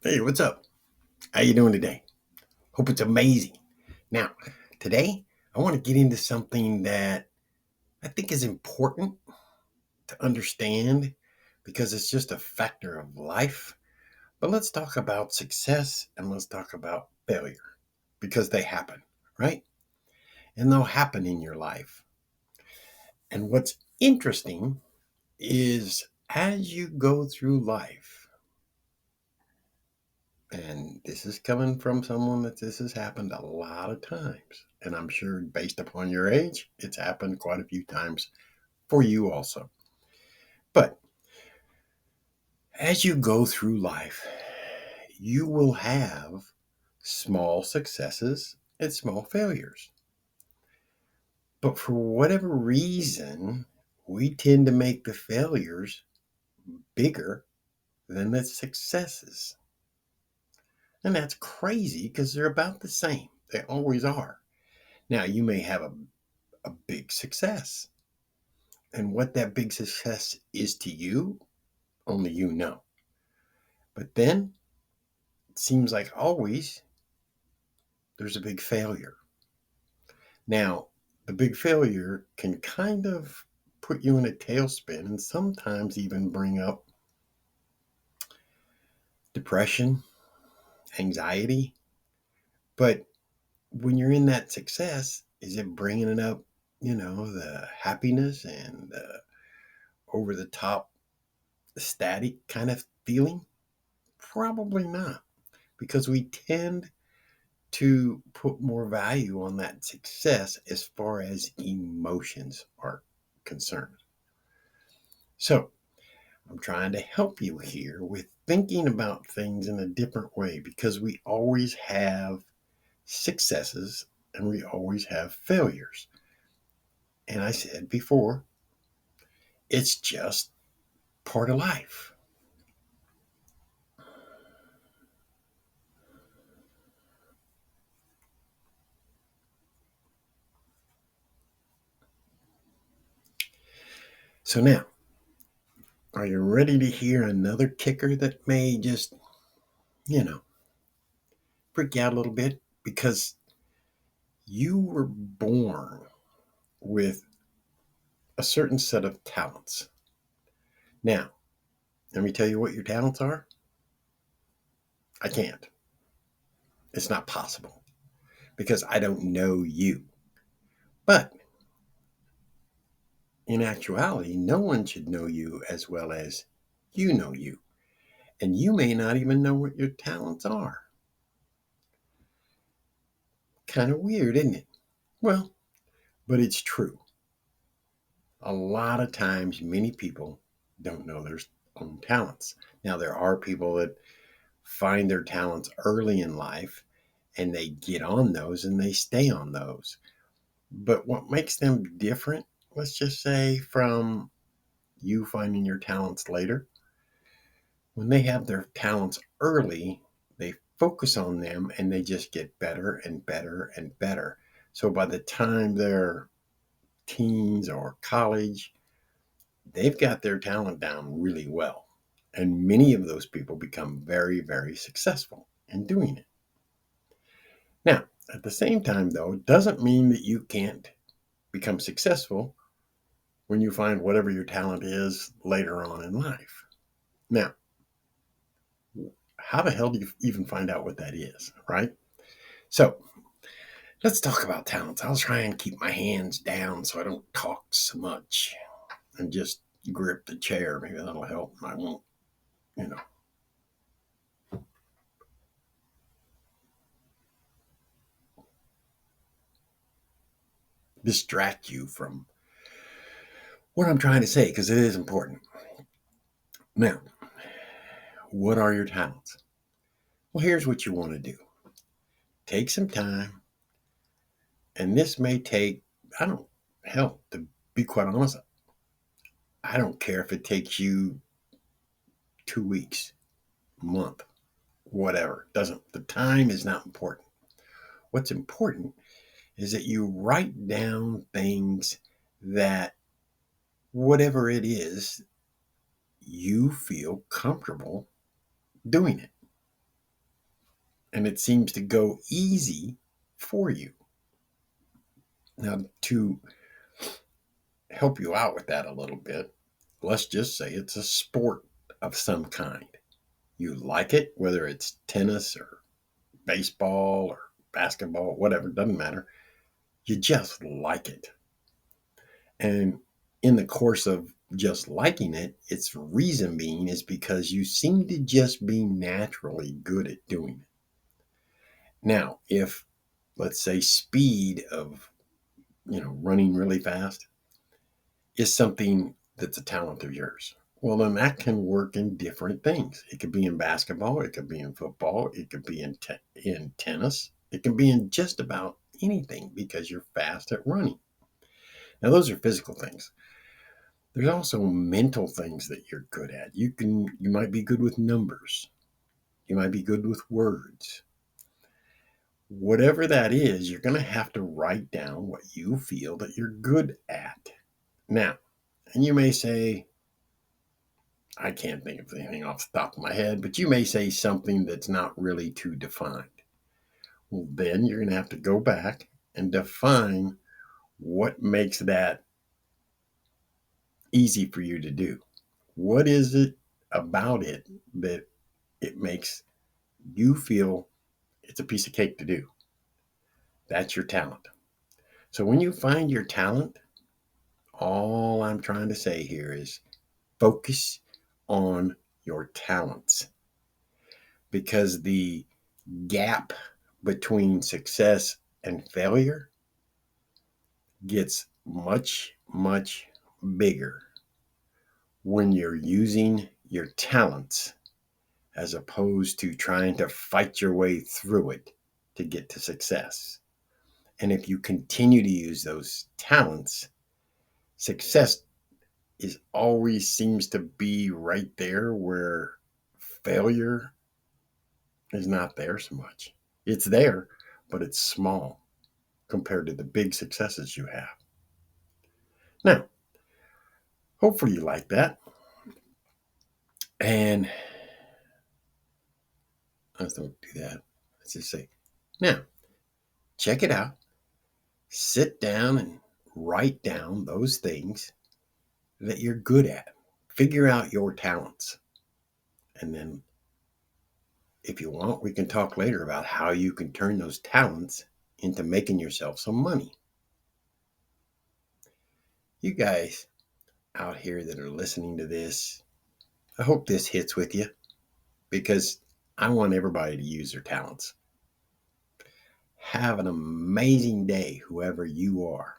Hey, what's up? How you doing today? Hope it's amazing. Now, today I want to get into something that I think is important to understand because it's just a factor of life. But let's talk about success and let's talk about failure because they happen, right? And they'll happen in your life. And what's interesting is as you go through life, and this is coming from someone that this has happened a lot of times. And I'm sure based upon your age, it's happened quite a few times for you also. But as you go through life, you will have small successes and small failures. But for whatever reason, we tend to make the failures bigger than the successes. And that's crazy because they're about the same. They always are. Now, you may have a big success. And what that big success is to you, only you know. But then it seems like always there's a big failure. Now, the big failure can kind of put you in a tailspin and sometimes even bring up depression, anxiety. But when you're in that success, is it bringing it up, the happiness and the over the top static kind of feeling? Probably not, because we tend to put more value on that success as far as emotions are concerned. So, I'm trying to help you here with thinking about things in a different way because we always have successes and we always have failures. And I said before, it's just part of life. So now, are you ready to hear another kicker that may just, you know, freak you out a little bit? Because you were born with a certain set of talents. Now, let me tell you what your talents are. I can't. It's not possible because I don't know you. But in actuality, no one should know you as well as you know you. And you may not even know what your talents are. Kind of weird, isn't it? Well, but it's true. A lot of times, many people don't know their own talents. Now, there are people that find their talents early in life and they get on those and they stay on those. But what makes them different, let's just say, from you finding your talents later, when they have their talents early, they focus on them and they just get better and better and better. So by the time they're teens or college, they've got their talent down really well. And many of those people become very, very successful in doing it. Now, at the same time, though, it doesn't mean that you can't become successful when you find whatever your talent is later on in life. Now, how the hell do you even find out what that is, right? So, let's talk about talents. I'll try and keep my hands down so I don't talk so much and just grip the chair. Maybe that'll help. I won't, you know, distract you from what I'm trying to say because it is important. Now, what are your talents? Well, here's what you want to do. Take some time, and this may take, I don't, hell, to be quite honest, I don't care if it takes you 2 weeks, a month, whatever. Doesn't, the time is not important. What's important is that you write down things that, whatever it is, you feel comfortable doing it. and it seems to go easy for you. Now, to help you out with that a little bit, let's just say it's a sport of some kind. You like it, whether it's tennis or baseball or basketball, whatever, doesn't matter. You just like it. And in the course of just liking it, its reason being is because you seem to just be naturally good at doing it. Now, if, let's say, speed of, running really fast is something that's a talent of yours, well, then that can work in different things. It could be in basketball, it could be in football, it could be in tennis, it can be in just about anything because you're fast at running. Now, those are physical things. There's also mental things that you're good at. You might be good with numbers. You might be good with words. Whatever that is, you're going to have to write down what you feel that you're good at. Now, and you may say, I can't think of anything off the top of my head, but you may say something that's not really too defined. Well, then you're going to have to go back and define what makes that easy for you to do. What is it about it that it makes you feel it's a piece of cake to do? That's your talent. So when you find your talent, all I'm trying to say here is focus on your talents, because the gap between success and failure gets much, much bigger when you're using your talents as opposed to trying to fight your way through it to get to success. And if you continue to use those talents, success is always seems to be right there where failure is not there so much. It's there, but it's small compared to the big successes you have. Now, hopefully you like that. And let's don't do that. Let's just say, now, check it out. Sit down and write down those things that you're good at. Figure out your talents. And then, if you want, we can talk later about how you can turn those talents into making yourself some money. You guys out here that are listening to this, I hope this hits with you, because I want everybody to use their talents. Have an amazing day, whoever you are.